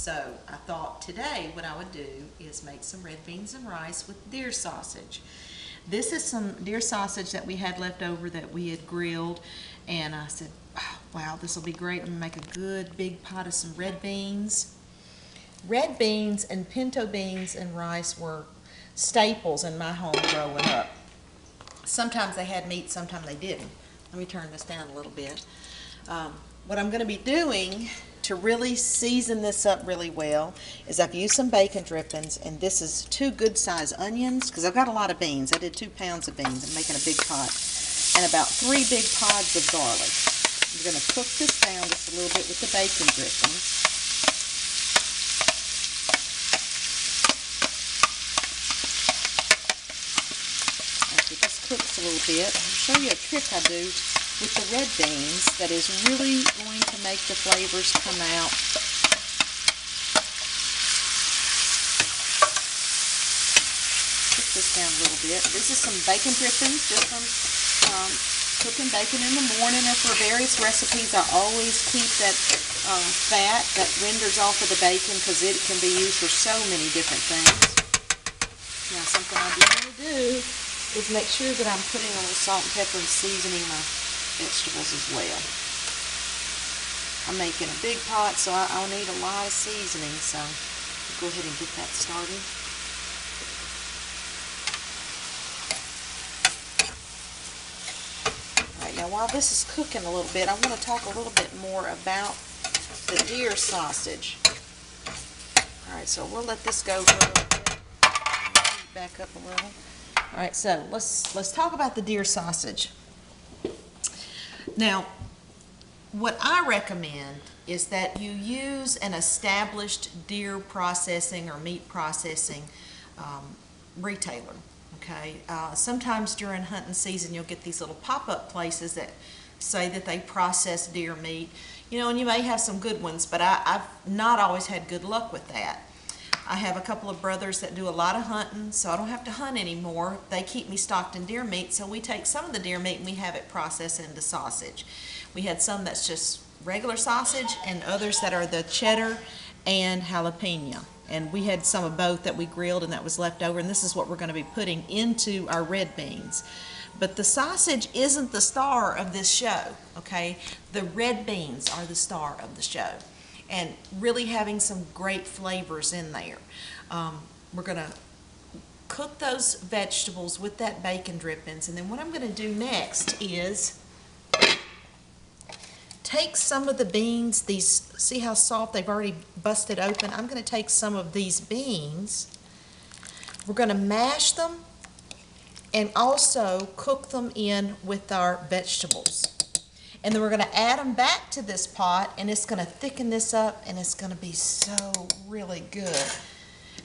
So I thought today what I would do is make some red beans and rice with deer sausage. This is some deer sausage that we had left over that we had grilled, and I said, oh, wow, this will be great. I'm gonna make a good big pot of some red beans. Red beans and pinto beans and rice were staples in my home growing up. Sometimes they had meat, sometimes they didn't. Let me turn this down a little bit. What I'm going to be doing to really season this up really well is I've used some bacon drippings, and this is 2 good sized onions because I've got a lot of beans. I did 2 pounds of beans. I'm making a big pot, and about 3 big pods of garlic. I'm going to cook this down just a little bit with the bacon drippings. After this cooks a little bit, I'll show you a trick I do with the red beans that is really going to make the flavors come out. Put this down a little bit. This is some bacon drippings, just from cooking bacon in the morning, or for various recipes. I always keep that fat that renders off of the bacon because it can be used for so many different things. Now, something I do want to do is make sure that I'm putting a little salt and pepper and seasoning my vegetables as well. I'm making a big pot, so I'll need a lot of seasoning, so I'll go ahead and get that started. Alright, now while this is cooking a little bit, I want to talk a little bit more about the deer sausage. Alright, so we'll let this go for a little bit. Back up a little. Alright, so let's talk about the deer sausage. Now, what I recommend is that you use an established deer processing or meat processing retailer, okay? Sometimes during hunting season you'll get these little pop-up places that say that they process deer meat, you know, and you may have some good ones, but I've not always had good luck with that. I have a couple of brothers that do a lot of hunting, so I don't have to hunt anymore. They keep me stocked in deer meat, so we take some of the deer meat and we have it processed into sausage. We had some that's just regular sausage and others that are the cheddar and jalapeno. And we had some of both that we grilled and that was left over, and this is what we're going to be putting into our red beans. But the sausage isn't the star of this show, okay? The red beans are the star of the show, and really having some great flavors in there. We're going to cook those vegetables with that bacon drippings, and then what I'm going to do next is take some of the beans, these, see how soft they've already busted open? I'm going to take some of these beans, we're going to mash them and also cook them in with our vegetables. And then we're going to add them back to this pot, and it's going to thicken this up, and it's going to be so really good.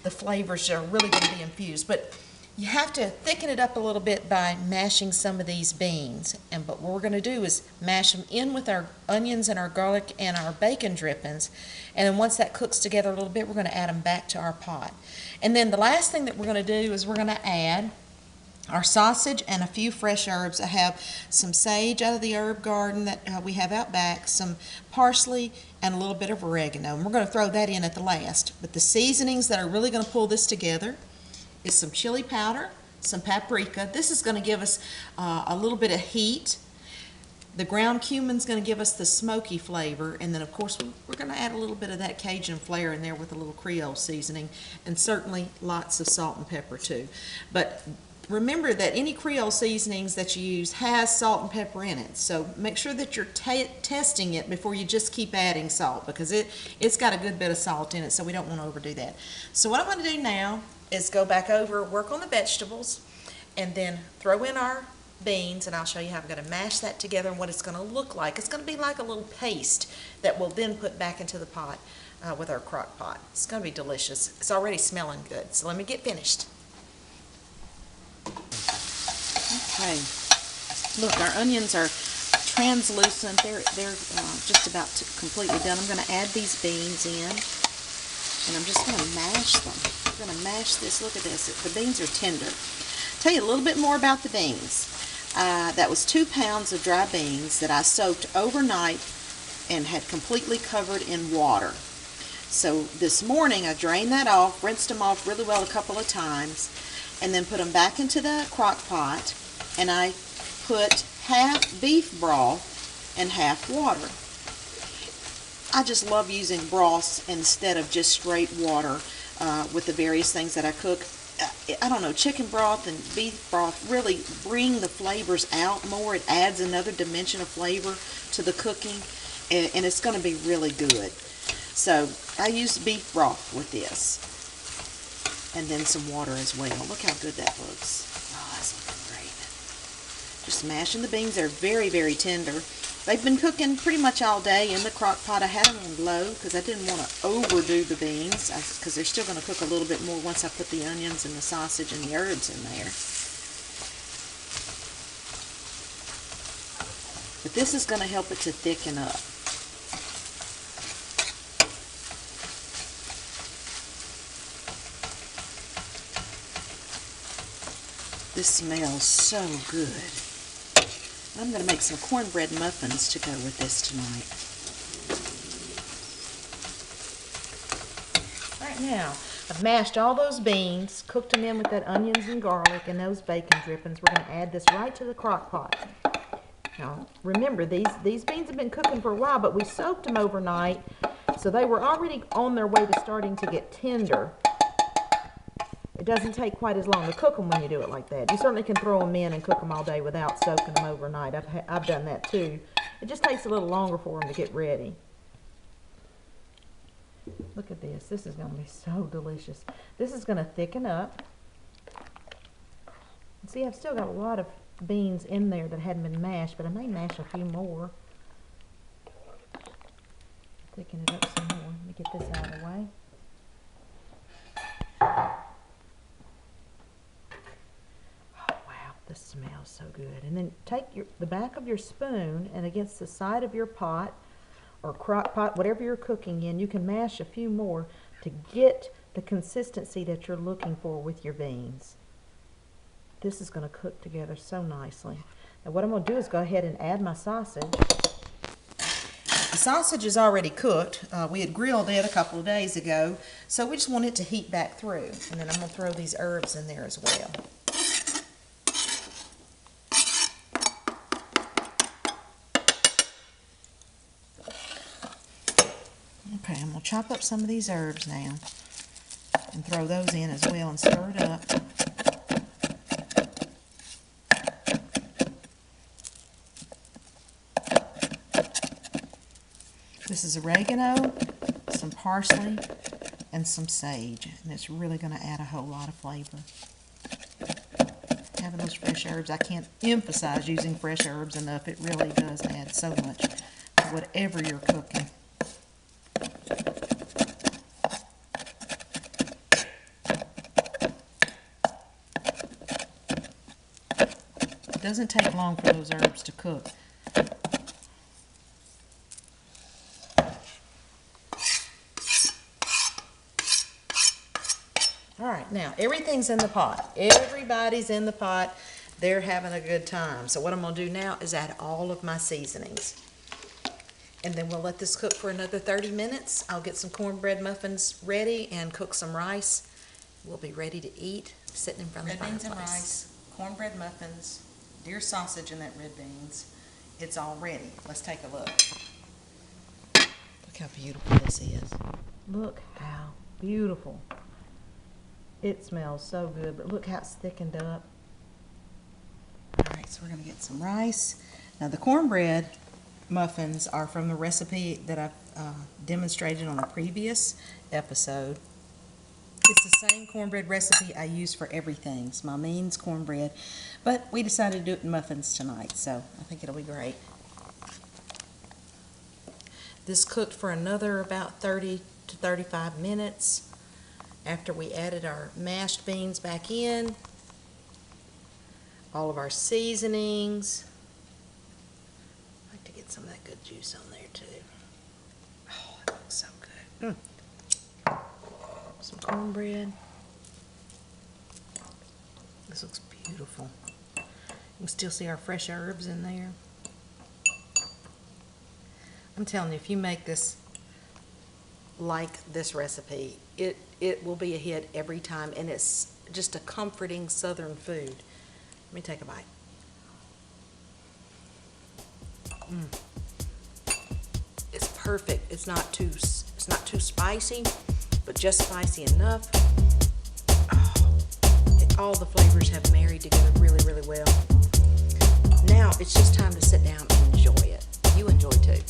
The flavors are really going to be infused. But you have to thicken it up a little bit by mashing some of these beans. But what we're going to do is mash them in with our onions and our garlic and our bacon drippings. And then once that cooks together a little bit, we're going to add them back to our pot. And then the last thing that we're going to do is we're going to add our sausage and a few fresh herbs. I have some sage out of the herb garden that we have out back, some parsley, and a little bit of oregano. And we're going to throw that in at the last. But the seasonings that are really going to pull this together is some chili powder, some paprika. This is going to give us a little bit of heat. The ground cumin's going to give us the smoky flavor. And then, of course, we're going to add a little bit of that Cajun flair in there with a little Creole seasoning. And certainly lots of salt and pepper, too. But remember that any Creole seasonings that you use has salt and pepper in it. So make sure that you're testing it before you just keep adding salt, because it's got a good bit of salt in it, so we don't want to overdo that. So what I'm going to do now is go back over, work on the vegetables, and then throw in our beans, and I'll show you how I'm going to mash that together and what it's going to look like. It's going to be like a little paste that we'll then put back into the pot with our crock pot. It's going to be delicious. It's already smelling good, so let me get finished. Okay, look, our onions are translucent. They're just about completely done. I'm going to add these beans in, and I'm just going to mash them. I'm going to mash this. Look at this. The beans are tender. Tell you a little bit more about the beans. That was 2 pounds of dry beans that I soaked overnight and had completely covered in water. So this morning I drained that off, rinsed them off really well a couple of times, and then put them back into the crock pot, and I put half beef broth and half water. I just love using broths instead of just straight water with the various things that I cook. I don't know, chicken broth and beef broth really bring the flavors out more. It adds another dimension of flavor to the cooking, and it's going to be really good. So I used beef broth with this, and then some water as well. Look how good that looks. Oh, that's looking great. Just mashing the beans. They're very, very tender. They've been cooking pretty much all day in the crock pot. I had them on low because I didn't want to overdo the beans because they're still going to cook a little bit more once I put the onions and the sausage and the herbs in there. But this is going to help it to thicken up. This smells so good. I'm going to make some cornbread muffins to go with this tonight. Right now, I've mashed all those beans, cooked them in with that onions and garlic and those bacon drippings. We're going to add this right to the crock pot. Now, remember, these beans have been cooking for a while, but we soaked them overnight, so they were already on their way to starting to get tender. It doesn't take quite as long to cook them when you do it like that. You certainly can throw them in and cook them all day without soaking them overnight. I've done that too. It just takes a little longer for them to get ready. Look at this. This is going to be so delicious. This is going to thicken up. See, I've still got a lot of beans in there that hadn't been mashed, but I may mash a few more. Thicken it up some more. Let me get this out of the way. This smells so good. And then take the back of your spoon and against the side of your pot or crock pot, whatever you're cooking in, you can mash a few more to get the consistency that you're looking for with your beans. This is going to cook together so nicely. Now what I'm going to do is go ahead and add my sausage. The sausage is already cooked. We had grilled it a couple of days ago, so we just want it to heat back through. And then I'm going to throw these herbs in there as well. Okay, I'm going to chop up some of these herbs now and throw those in as well and stir it up. This is oregano, some parsley, and some sage, and it's really going to add a whole lot of flavor. Having those fresh herbs, I can't emphasize using fresh herbs enough. It really does add so much to whatever you're cooking. It doesn't take long for those herbs to cook. All right, now everything's in the pot. Everybody's in the pot. They're having a good time. So what I'm going to do now is add all of my seasonings. And then we'll let this cook for another 30 minutes. I'll get some cornbread muffins ready and cook some rice. We'll be ready to eat sitting in front of the fireplace. Red beans and rice, cornbread muffins, deer sausage in that red beans. It's all ready. Let's take a look. Look how beautiful this is. Look how beautiful. It smells so good, but look how it's thickened up. All right, so we're going to get some rice. Now the cornbread muffins are from the recipe that I've demonstrated on a previous episode. It's the same cornbread recipe I use for everything. It's my Means cornbread, but we decided to do it in muffins tonight, so I think it'll be great. This cooked for another about 30 to 35 minutes. After we added our mashed beans back in, all of our seasonings. I like to get some of that good juice on there too. Oh, it looks so good. Some cornbread. This looks beautiful. You can still see our fresh herbs in there. I'm telling you, if you make this like this recipe. It will be a hit every time, and it's just a comforting Southern food. Let me take a bite. It's perfect. It's not too spicy, but just spicy enough. Oh, all the flavors have married together really, really well. Now it's just time to sit down and enjoy it. You enjoy too.